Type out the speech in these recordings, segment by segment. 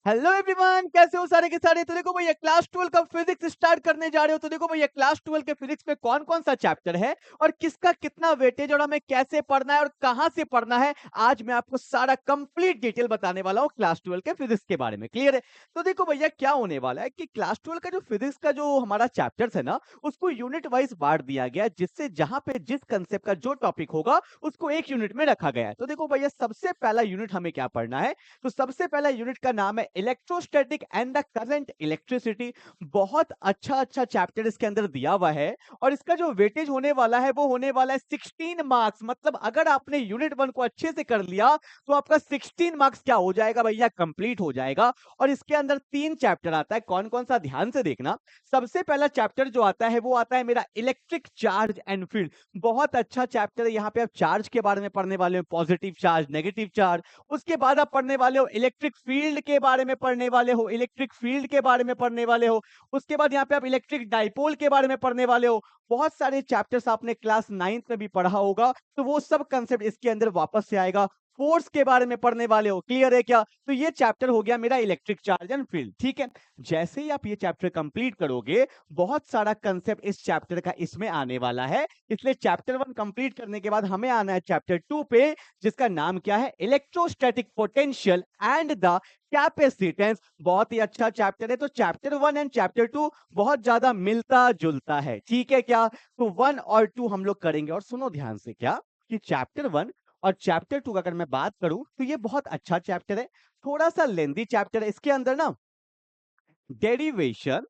Hello everyone, कैसे हो सारे के सारे। तो देखो भैया, क्लास 12 का फिजिक्स स्टार्ट करने जा रहे हो। तो देखो भैया, क्लास 12 के फिजिक्स में कौन कौन सा चैप्टर है और किसका कितना वेटेज और हमें कैसे पढ़ना है और कहां से पढ़ना है, आज मैं आपको सारा कंप्लीट डिटेल बताने वाला हूं क्लास 12 के फिजिक्स के बारे में। क्लियर है? तो देखो भैया, क्या होने वाला है कि क्लास 12 का जो फिजिक्स का जो हमारा चैप्टर्स है ना, उसको यूनिट वाइज बांट दिया गया है, जिससे जहां पे जिस कंसेप्ट का जो टॉपिक होगा उसको एक यूनिट में रखा गया है। तो देखो भैया, सबसे पहला यूनिट हमें क्या पढ़ना है, तो सबसे पहला यूनिट का नाम है electrostatic and the current electricity. बहुत अच्छा चैप्टर इसके अंदर दिया हुआ है और इसका जो वेटेज होने वाला है वो होने वाला है 16 मार्क्स। मतलब अगर आपने यूनिट 1 को अच्छे से कर लिया तो आपका 16 मार्क्स क्या हो जाएगा भैया, कंप्लीट हो जाएगा। और इसके अंदर 3 चैप्टर आता है। कौन कौन सा, ध्यान से देखना। सबसे पहला चैप्टर जो आता है वो आता है मेरा इलेक्ट्रिक चार्ज एंड फील्ड। बहुत अच्छा चैप्टर है। यहाँ पे आप चार्ज के बारे में पढ़ने वाले हो, पॉजिटिव चार्ज, नेगेटिव चार्ज। उसके बाद आप पढ़ने वाले हो इलेक्ट्रिक फील्ड के बारे में पढ़ने वाले हो, इलेक्ट्रिक फील्ड के बारे में पढ़ने वाले हो। उसके बाद यहाँ पे आप इलेक्ट्रिक डाइपोल के बारे में पढ़ने वाले हो। बहुत सारे चैप्टर्स आपने क्लास 9th में भी पढ़ा होगा, तो वो सब कंसेप्ट इसके अंदर वापस से आएगा। फोर्स के बारे में पढ़ने वाले हो। क्लियर है क्या? तो ये चैप्टर हो गया मेरा इलेक्ट्रिक चार्ज एंड फील्ड। ठीक है, जैसे ही आप ये चैप्टर कंप्लीट करोगे, बहुत सारा कंसेप्ट इस चैप्टर का इसमें आने वाला है। इसलिए चैप्टर 1 कंप्लीट करने के बाद हमें आना है चैप्टर 2 पे, जिसका नाम क्या है, electrostatic potential and the capacitance. बहुत ही अच्छा चैप्टर है। तो चैप्टर 1 एंड चैप्टर 2 बहुत ज्यादा मिलता जुलता है। ठीक है क्या? तो 1 और 2 हम लोग करेंगे। और सुनो ध्यान से, क्या कि चैप्टर 1 और चैप्टर 2 का अगर मैं बात करूं तो ये बहुत अच्छा चैप्टर है। थोड़ा सा लेंदी चैप्टर है। इसके अंदर ना डेरिवेशन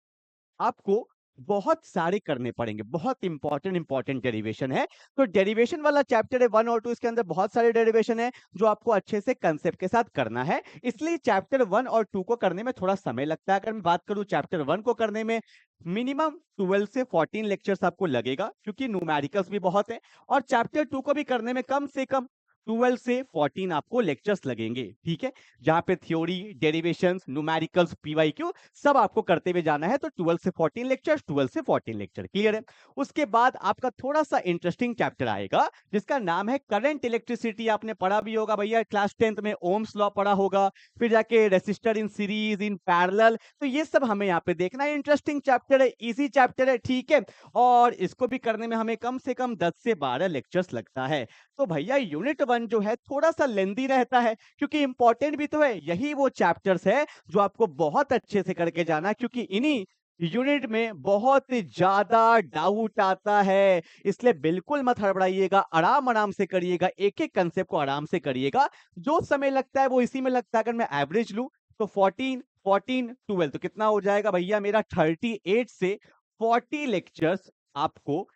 आपको बहुत सारे करने पड़ेंगे। बहुत इंपॉर्टेंट डेरिवेशन है। तो डेरिवेशन वाला चैप्टर है 1 और 2। इसके अंदर बहुत सारे डेरिवेशन है जो आपको अच्छे से कंसेप्ट के साथ करना है। इसलिए चैप्टर 1 और 2 को करने में थोड़ा समय लगता है। अगर मैं बात करूं चैप्टर 1 को करने में मिनिमम 12 से 14 लेक्चर्स आपको लगेगा, क्योंकि न्यूमेरिकल्स भी बहुत है। और चैप्टर 2 को भी करने में कम से कम 12 से 14 आपको लेक्चर्स लगेंगे। ठीक है, जहां पे थ्योरी, डेरिवेशंस, न्यूमेरिकल्स, पीवाईक्यू सब आपको करते हुए जाना है। तो 12 से 14 लेक्चर, 12 से 14 लेक्चर। क्लियर है? उसके बाद आपका थोड़ा सा इंटरेस्टिंग चैप्टर आएगा जिसका नाम है करंट इलेक्ट्रिसिटी। आपने पढ़ा भी होगा भैया, क्लास 10th में ओम्स लॉ पढ़ा होगा, फिर जाके resistor in series, in parallel. तो ये सब हमें यहाँ पे देखना है। इंटरेस्टिंग चैप्टर है, इजी चैप्टर है। ठीक है, और इसको भी करने में हमें कम से कम 10 से 12 लेक्चर्स लगता है। तो भैया, यूनिट 1 जो है थोड़ा सा लेंदी रहता है, क्योंकि इंपॉर्टेंट भी तो है। यही वो चैप्टर्स है जो आपको बहुत अच्छे से करके जाना है, क्योंकि इन्हीं यूनिट में बहुत ज्यादा डाउट आता है। इसलिए बिल्कुल मत हड़बड़ाइएगा, आराम आराम से करिएगा, एक एक कंसेप्ट को आराम से करिएगा। जो समय लगता है वो इसी में लगता है। अगर मैं एवरेज लूं तो 14 14 12 तो कितना हो जाएगा भैया, मेरा 38 से 40 लेक्चर्स आपको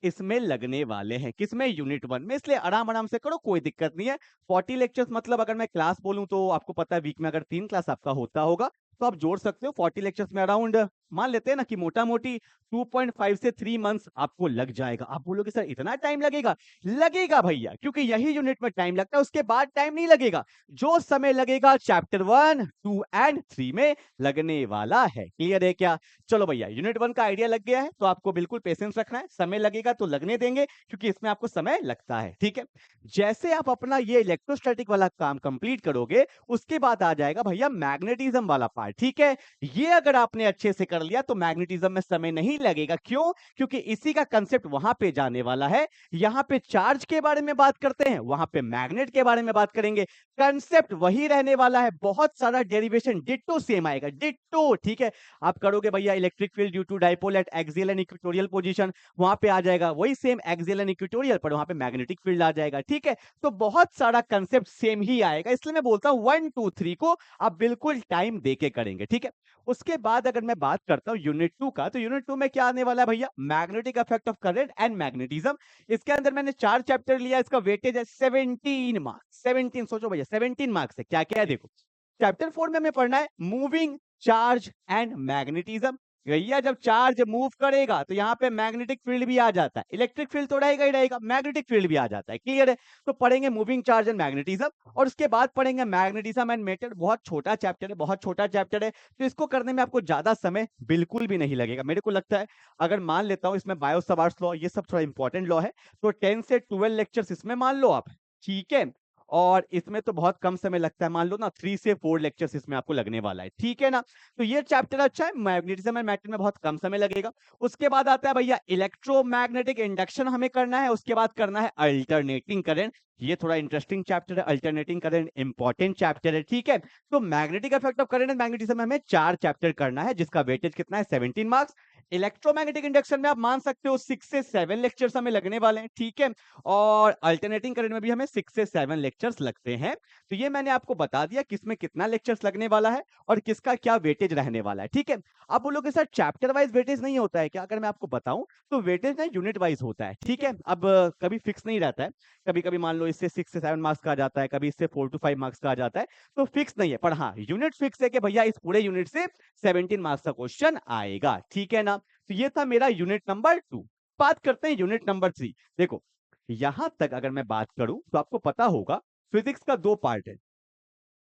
इसमें लगने वाले हैं। किसमें? यूनिट 1 में। इसलिए आराम आराम से करो, कोई दिक्कत नहीं है। 40 लेक्चर्स मतलब अगर मैं क्लास बोलूं तो आपको पता है वीक में अगर 3 क्लास आपका होता होगा तो आप जोड़ सकते हो। 40 लेक्चर्स में अराउंड मान लेते हैं ना कि मोटा मोटी 2.5 से 3 मंथ्स आपको लग जाएगा। आप बोलोगे सर इतना टाइम लगेगा? लगेगा भैया, क्योंकि यही यूनिट में टाइम लगता है, उसके बाद टाइम नहीं लगेगा। जो समय लगेगा चैप्टर 1, 2 एंड 3 में लगने वाला है। क्लियर है क्या? चलो भैया, यूनिट 1 का आइडिया लग गया है, तो आपको बिल्कुल पेशेंस रखना है। समय लगेगा तो लगने देंगे, क्योंकि इसमें आपको समय लगता है। ठीक है, जैसे आप अपना ये इलेक्ट्रोस्टैटिक वाला काम कंप्लीट करोगे, उसके बाद आ जाएगा भैया मैग्नेटिज्म वाला पार्ट। ठीक है, ये अगर आपने अच्छे से कर लिया तो मैग्नेटिज्म में समय नहीं लगेगा। क्यों? क्योंकि इसी का कंसेप्ट वहां पे जाने वाला है। यहां पे चार्ज के बारे में बात करते हैं, वहां पे मैग्नेट के बारे में बात करेंगे। कंसेप्ट वही रहने वाला है। बहुत सारा डेरिवेशन डिट्टो सेम आएगा, डिट्टो। ठीक है, आप करोगे भैया electric field due to dipole at axial and equatorial position, वहां पे आ जाएगा वही सेम एक्सियल एंड इक्वेटोरियल, पर वहां पे मैग्नेटिक फील्ड आ जाएगा। ठीक है, तो बहुत सारा कंसेप्ट सेम ही आएगा। इसलिए मैं बोलता हूं 1 2 3 को आप बिल्कुल टाइम देके करेंगे। ठीक है, उसके बाद अगर मैं बात करता हूं यूनिट 2 का, तो यूनिट 2 में क्या आने वाला है भैया, magnetic effect of current and magnetism. इसके अंदर मैंने 4 चैप्टर लिया, इसका वेटेज है 17 मार्क्स। 17, सोचो भैया 17 मार्क्स है। क्या क्या है देखो, चैप्टर 4 में हमें पढ़ना है मूविंग चार्ज एंड मैग्नेटिज्म। भैया, जब चार्ज मूव करेगा तो यहाँ पे मैग्नेटिक फील्ड भी आ जाता है। इलेक्ट्रिक फील्ड तो रहेगा ही रहेगा, मैग्नेटिक फील्ड भी आ जाता है। क्लियर है? तो पढ़ेंगे मूविंग चार्ज एंड मैग्नेटिज्म, और उसके बाद पढ़ेंगे मैग्नेटिज्म एंड मैटर। बहुत छोटा चैप्टर है, बहुत छोटा चैप्टर है, तो इसको करने में आपको ज्यादा समय बिल्कुल भी नहीं लगेगा। मेरे को लगता है, अगर मान लेता हूं इसमें बायो सवार्ट्स लॉ, ये सब थोड़ा इंपॉर्टेंट लॉ है, तो 10 से 12 लेक्चर्स इसमें मान लो आप। ठीक है, और इसमें तो बहुत कम समय लगता है, मान लो ना 3 से 4 लेक्चर्स इसमें आपको लगने वाला है, ठीक है ना। तो ये चैप्टर अच्छा है, मैग्नेटिज्म एंड मैटर में बहुत कम समय लगेगा। उसके बाद आता है भैया इलेक्ट्रोमैग्नेटिक इंडक्शन हमें करना है, उसके बाद करना है अल्टरनेटिंग करंट। ये थोड़ा इंटरेस्टिंग चैप्टर है, अल्टरनेटिंग करंट इंपॉर्टेंट चैप्टर है, ठीक है। तो magnetic effect of current and magnetism में हमें 4 चैप्टर करना है, जिसका वेटेज कितना है 17 मार्क्स। इलेक्ट्रोमैग्नेटिक इंडक्शन में आप मान सकते हो 6 से 7 लेक्चर्स हमें लगने वाले हैं, ठीक है। और अल्टरनेटिंग करंट में भी हमें 6 से 7 लेक्चर्स लगते हैं। तो ये मैंने आपको बता दिया किसमें कितना लेक्चर्स लगने वाला है और किसका क्या वेटेज रहने वाला है, ठीक है। आप बोलोगे सर चैप्टर वाइज वेटेज नहीं होता है क्या? अगर मैं आपको बताऊं तो वेटेज ना यूनिट वाइज होता है, ठीक है। अब कभी फिक्स नहीं रहता है, कभी कभी मान लो इससे 6 से 7 मार्क्स का आ जाता है, कभी इससे 4 to 5 मार्क्स का आ जाता है। तो फिक्स नहीं है, पर हाँ यूनिट फिक्स है कि भैया इस पूरे यूनिट से 17 मार्क्स का क्वेश्चन आएगा, ठीक है ना। तो ये था मेरा यूनिट नंबर 2। बात करते हैं यूनिट नंबर 3। देखो यहां तक अगर मैं बात करूं तो आपको पता होगा फिजिक्स का 2 पार्ट है।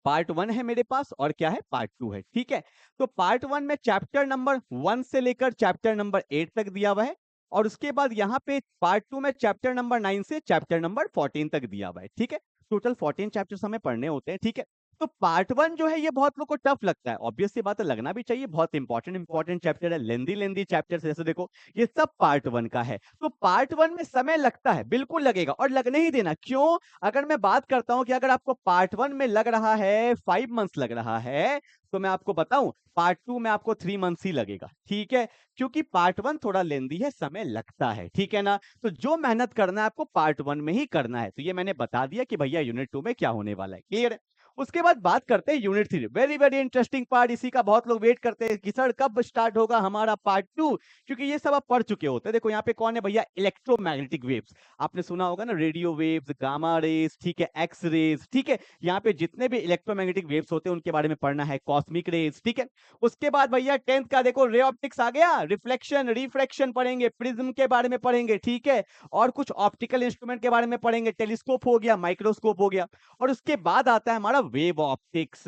पार्ट 1 है मेरे पास और क्या है, पार्ट 2 है, ठीक है। तो पार्ट 1 में चैप्टर नंबर 1 से लेकर चैप्टर नंबर 8 तक दिया हुआ है, और उसके बाद यहाँ पे पार्ट 2 में चैप्टर नंबर 9 से चैप्टर नंबर 14 तक दिया हुआ है, ठीक है। टोटल 14 चैप्टर्स हमें पढ़ने होते हैं, ठीक है। तो पार्ट 1 जो है ये बहुत लोग को टफ लगता है, ऑब्वियस सी बात है, लगना भी चाहिए, बहुत इंपॉर्टेंट चैप्टर है, लेंदी लेंदी चैप्टर, जैसे देखो ये सब पार्ट 1 का है। तो पार्ट 1 में समय लगता है, बिल्कुल लगेगा, और लगने ही देना। क्यों? अगर मैं बात करता हूं कि अगर आपको पार्ट 1 में लग रहा है 5 मंथ्स लग रहा है, तो मैं आपको बताऊं पार्ट 2 में आपको 3 मंथ्स ही लगेगा, ठीक है। क्योंकि पार्ट 1 थोड़ा लेंदी है, समय लगता है, ठीक है ना। तो जो मेहनत करना है आपको पार्ट 1 में ही करना है। तो ये मैंने बता दिया कि भैया यूनिट 2 में क्या होने वाला है, क्लियर है। उसके बाद बात करते हैं unit 3, very very interesting part. इसी का बहुत लोग वेट करते हैं कि सर कब स्टार्ट होगा हमारा पार्ट 2, क्योंकि ये सब आप पढ़ चुके होते हैं। देखो यहाँ पे कौन है भैया, इलेक्ट्रोमैग्नेटिक वेव्स। आपने सुना होगा ना, रेडियो वेव्स, गामा रेज, ठीक है, एक्स रेज, ठीक है। यहाँ पे जितने भी इलेक्ट्रोमैग्नेटिक वेव्स होते हैं उनके बारे में पढ़ना है, कॉस्मिक रेज, ठीक है। उसके बाद भैया 10th का देखो रे ऑप्टिक्स आ गया, रिफ्लेक्शन रिफ्रैक्शन पढ़ेंगे, प्रिज्म के बारे में पढ़ेंगे, ठीक है। और कुछ ऑप्टिकल इंस्ट्रूमेंट के बारे में पढ़ेंगे, टेलीस्कोप हो गया, माइक्रोस्कोप हो गया। और उसके बाद आता है हमारा वेव ऑप्टिक्स।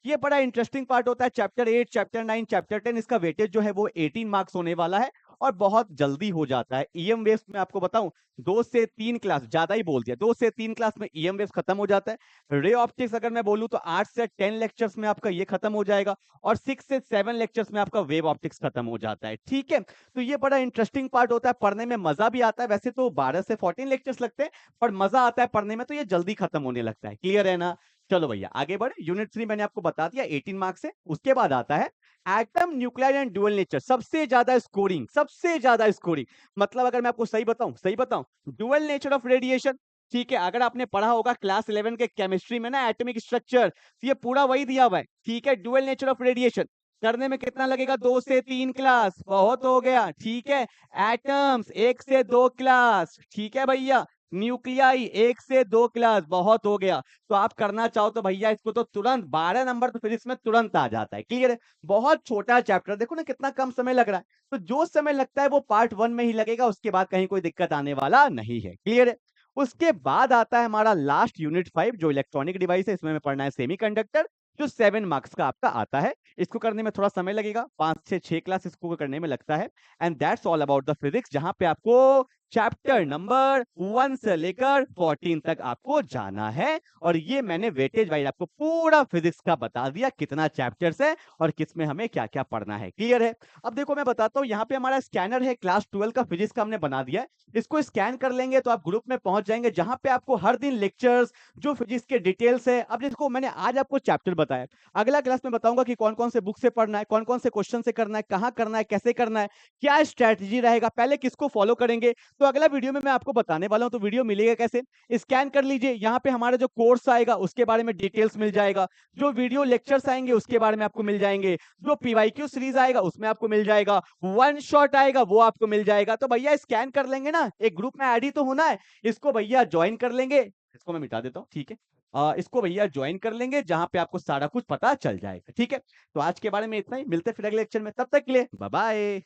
ये बड़ा इंटरेस्टिंग पार्ट होता है, चैप्टर 8, चैप्टर 9, चैप्टर 10। इसका वेटेज जो है वो 18 मार्क्स होने वाला है और बहुत जल्दी हो जाता है। ईएम वेव्स में आपको बताऊं 2 से 3 क्लास, ज्यादा ही बोल दिया, 2 से 3 क्लास में ईएम वेव्स खत्म हो जाता है। रे ऑप्टिक्स अगर मैं बोलूं तो 8 से 10 लेक्चर्स में आपका ये खत्म हो जाएगा, और 6 से 7 लेक्चर्स में आपका वेव ऑप्टिक्स खत्म हो जाता है, ठीक है। तो ये बड़ा इंटरेस्टिंग पार्ट होता है, पढ़ने में मजा भी आता है। वैसे तो 12 से 14 लेक्चर्स लगते हैं, पर मजा आता है पढ़ने में, तो ये जल्दी खत्म होने लगता है, क्लियर है ना। चलो भैया आगे बढ़े। यूनिट 3 मैंने आपको बता दिया 18 मार्क्स से। उसके बाद आता है atom, nuclear and dual nature. सबसे ज्यादा स्कोरिंग, सबसे ज्यादा स्कोरिंग, मतलब अगर मैं आपको सही बताऊं ड्यूअल नेचर ऑफ रेडिएशन, ठीक है। अगर आपने पढ़ा होगा क्लास 11 के केमिस्ट्री में ना एटॉमिक स्ट्रक्चर, तो ये पूरा वही दिया हुआ है, ठीक है। ड्यूअल नेचर ऑफ रेडिएशन करने में कितना लगेगा, 2 से 3 क्लास, बहुत हो गया, ठीक है। एटम्स 1 से 2 क्लास, ठीक है भैया। न्यूक्लियाई 1 से 2 क्लास, बहुत हो गया। तो आप करना चाहो तो भैया इसको तो तुरंत 12 नंबर तो फिजिक्स में तुरंत आ जाता है, क्लियर है। बहुत छोटा चैप्टर, देखो ना कितना कम समय लग रहा है। तो जो समय लगता है वो पार्ट 1 में ही लगेगा, उसके बाद कहीं कोई दिक्कत आने वाला नहीं है, क्लियर है। उसके बाद आता है हमारा लास्ट यूनिट 5, जो इलेक्ट्रॉनिक डिवाइस है। इसमें हमें पढ़ना है सेमीकंडक्टर, जो 7 मार्क्स का आपका आता है। इसको करने में थोड़ा समय लगेगा, 5 से 6 क्लास इसको करने में लगता है। And that's all about the physics, जहां पे आपको चैप्टर नंबर 1 से लेकर 14 तक आपको जाना है। और ये मैंने वेटेज वाइज आपको पूरा फिजिक्स का बता दिया, कितना चैप्टर्स है और किसमें हमें क्या क्या पढ़ना है, क्लियर है। अब देखो मैं बताता हूँ, यहाँ पे हमारा स्कैनर है, क्लास 12 का फिजिक्स का हमने बना दिया है। इसको स्कैन कर लेंगे तो आप ग्रुप में पहुंच जाएंगे, जहां पे आपको हर दिन लेक्चर्स, जो फिजिक्स के डिटेल्स है। अब देखो मैंने आज आपको चैप्टर बताया, अगला क्लास में बताऊंगा कि कौन कौन से बुक से पढ़ना है, कौन कौन से क्वेश्चन से करना है, कहाँ करना है, कैसे करना है, क्या स्ट्रैटेजी रहेगा, पहले किसको फॉलो करेंगे। तो अगला वीडियो में मैं आपको बताने वाला हूं। तो वीडियो मिलेगा कैसे, स्कैन कर लीजिए, यहाँ पे हमारा जो कोर्स आएगा उसके बारे में डिटेल्स मिल जाएगा, जो वीडियो लेक्चर्स आएंगे उसके बारे में आपको मिल जाएंगे, जो पीवाईक्यू सीरीज आएगा उसमें आपको मिल जाएगा, वन शॉट आएगा वो आपको मिल जाएगा। तो भैया स्कैन कर लेंगे ना, एक ग्रुप में ऐड ही तो होना है, इसको भैया ज्वाइन कर लेंगे। इसको मैं मिटा देता हूँ, ठीक है। इसको भैया ज्वाइन कर लेंगे, जहां पे आपको सारा कुछ पता चल जाएगा, ठीक है। तो आज के बारे में इतना ही, मिलते हैं फिर अगले लेक्चर में, तब तक के लिए बाय बाय।